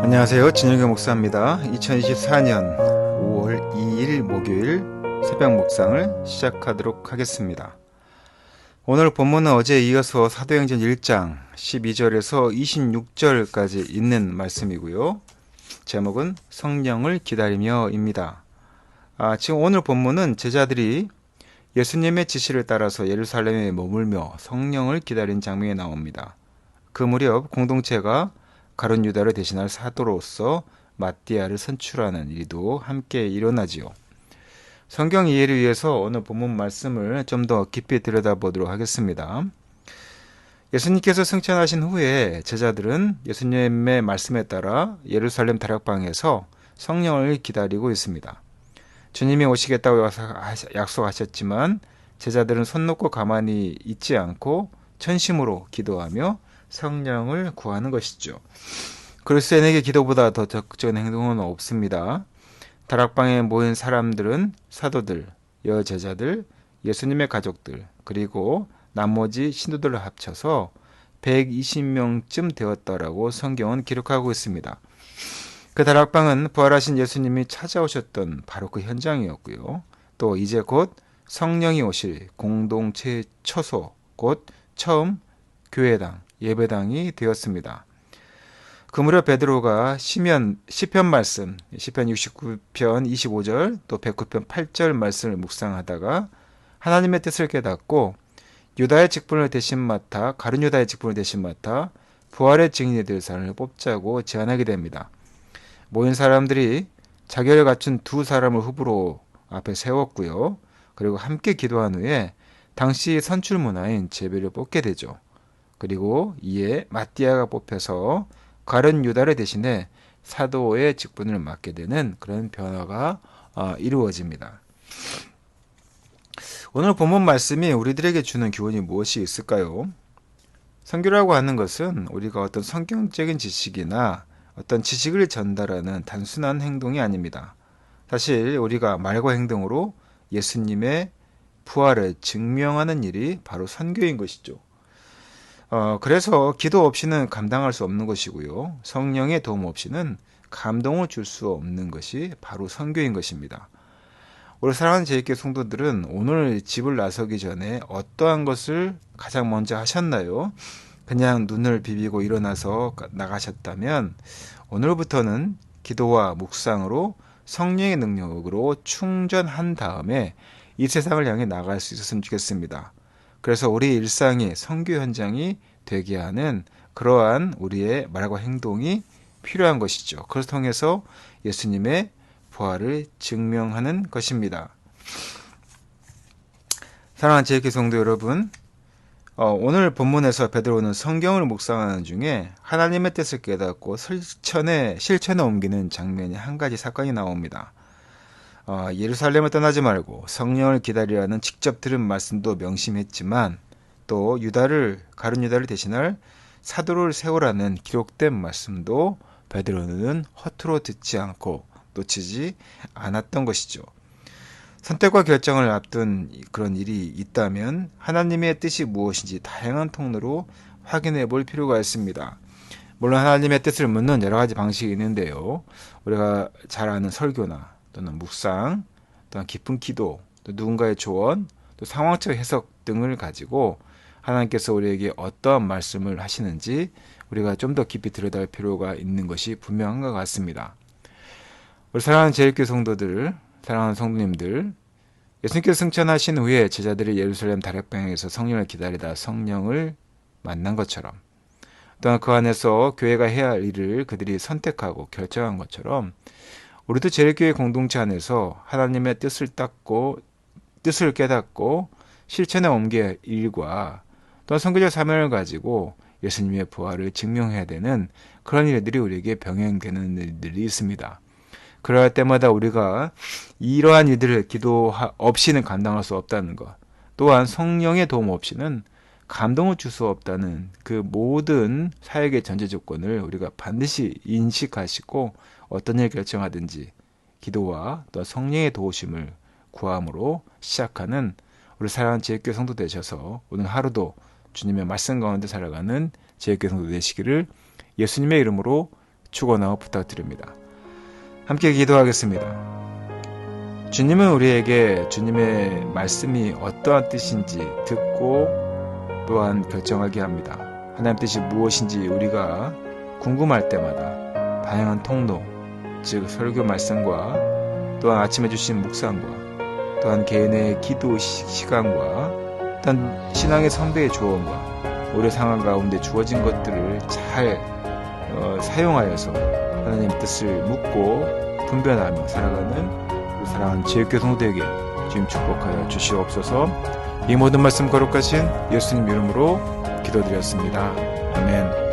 안녕하세요. 진영규 목사입니다. 2024년 5월 2일 목요일 새벽 묵상을 시작하도록 하겠습니다. 오늘 본문은 어제에 이어서 사도행전 1장 12절에서 26절까지 있는 말씀이고요. 제목은 성령을 기다리며입니다. 지금 오늘 본문은 제자들이 예수님의 지시를 따라서 예루살렘에 머물며 성령을 기다린 장면이 나옵니다. 그 무렵 공동체가 가룟 유다를 대신할 사도로서 마띠아를 선출하는 일도 함께 일어나지요. 성경 이해를 위해서 오늘 본문 말씀을 좀 더 깊이 들여다보도록 하겠습니다. 예수님께서 승천하신 후에 제자들은 예수님의 말씀에 따라 예루살렘 다락방에서 성령을 기다리고 있습니다. 주님이 오시겠다고 약속하셨지만 제자들은 손 놓고 가만히 있지 않고 전심으로 기도하며 성령을 구하는 것이죠. 그리스도인에게 기도보다 더 적극적인 행동은 없습니다. 다락방에 모인 사람들은 사도들, 여제자들, 예수님의 가족들, 그리고 나머지 신도들을 합쳐서 120명쯤 되었다라고 성경은 기록하고 있습니다. 그 다락방은 부활하신 예수님이 찾아오셨던 바로 그 현장이었고요. 또 이제 곧 성령이 오실 공동체 처소, 곧 처음 교회당, 예배당이 되었습니다. 그 무렵 베드로가 시편 말씀, 시편 69편 25절, 또 109편 8절 말씀을 묵상하다가 하나님의 뜻을 깨닫고 유다의 직분을 대신 맡아, 가룟 유다의 직분을 대신 맡아 부활의 증인이 될 사람을 뽑자고 제안하게 됩니다. 모인 사람들이 자결을 갖춘 두 사람을 후보로 앞에 세웠고요. 그리고 함께 기도한 후에 당시 선출 문화인 제비를 뽑게 되죠. 그리고 이에 마띠아가 뽑혀서 가룟 유다를 대신해 사도의 직분을 맡게 되는 그런 변화가 이루어집니다. 오늘 본문 말씀이 우리들에게 주는 교훈이 무엇이 있을까요? 선교라고 하는 것은 우리가 어떤 성경적인 지식이나 어떤 지식을 전달하는 단순한 행동이 아닙니다. 사실 우리가 말과 행동으로 예수님의 부활을 증명하는 일이 바로 선교인 것이죠. 그래서 기도 없이는 감당할 수 없는 것이고요. 성령의 도움 없이는 감동을 줄 수 없는 것이 바로 선교인 것입니다. 우리 사랑하는 제2교 성도들은 오늘 집을 나서기 전에 어떠한 것을 가장 먼저 하셨나요? 그냥 눈을 비비고 일어나서 나가셨다면 오늘부터는 기도와 묵상으로 성령의 능력으로 충전한 다음에 이 세상을 향해 나갈 수 있었으면 좋겠습니다. 그래서 우리 일상이 선교 현장이 되게 하는 그러한 우리의 말과 행동이 필요한 것이죠. 그것을 통해서 예수님의 부활을 증명하는 것입니다. 사랑하는 제2교 성도 여러분, 오늘 본문에서 베드로는 성경을 묵상하는 중에 하나님의 뜻을 깨닫고 실천에 옮기는 장면이 한 가지 사건이 나옵니다. 예루살렘을 떠나지 말고 성령을 기다리라는 직접 들은 말씀도 명심했지만 또 가룟 유다를 대신할 사도를 세우라는 기록된 말씀도 베드로는 허투루 듣지 않고 놓치지 않았던 것이죠. 선택과 결정을 앞둔 그런 일이 있다면 하나님의 뜻이 무엇인지 다양한 통로로 확인해 볼 필요가 있습니다. 물론 하나님의 뜻을 묻는 여러 가지 방식이 있는데요. 우리가 잘 아는 설교나 또는 묵상, 또는 깊은 기도, 또 누군가의 조언, 또 상황적 해석 등을 가지고 하나님께서 우리에게 어떠한 말씀을 하시는지 우리가 좀 더 깊이 들여다볼 필요가 있는 것이 분명한 것 같습니다. 우리 사랑하는 제1교 성도들, 사랑하는 성도님들, 예수님께서 승천하신 후에 제자들이 예루살렘 다락방에서 성령을 기다리다 성령을 만난 것처럼, 또한 그 안에서 교회가 해야 할 일을 그들이 선택하고 결정한 것처럼 우리도 제1교회 공동체 안에서 하나님의 뜻을 깨닫고 실천에 옮길 일과 또한 선교적 사명을 가지고 예수님의 부활을 증명해야 되는 그런 일들이 우리에게 병행되는 일들이 있습니다. 그럴 때마다 우리가 이러한 일들을 기도 없이는 감당할 수 없다는 것, 또한 성령의 도움 없이는 감동을 줄 수 없다는 그 모든 사역의 전제 조건을 우리가 반드시 인식하시고 어떤 일 결정하든지 기도와 또 성령의 도우심을 구함으로 시작하는 우리 사랑하는 제1교 성도 되셔서 오늘 하루도 주님의 말씀 가운데 살아가는 제1교 성도 되시기를 예수님의 이름으로 축원하고 부탁드립니다. 함께 기도하겠습니다. 주님은 우리에게 주님의 말씀이 어떠한 뜻인지 듣고 또한 결정하게 합니다. 하나님 뜻이 무엇인지 우리가 궁금할 때마다 다양한 통로, 즉 설교 말씀과 또한 아침에 주신 묵상과 또한 개인의 기도 시간과 또한 신앙의 선배의 조언과 우리 상황 가운데 주어진 것들을 잘 사용하여서 하나님 뜻을 묻고 분별하며 살아가는 우리 사랑하는 제육교 성도에게 주님 축복하여 주시옵소서. 이 모든 말씀 거룩하신 예수님 이름으로 기도드렸습니다. 아멘.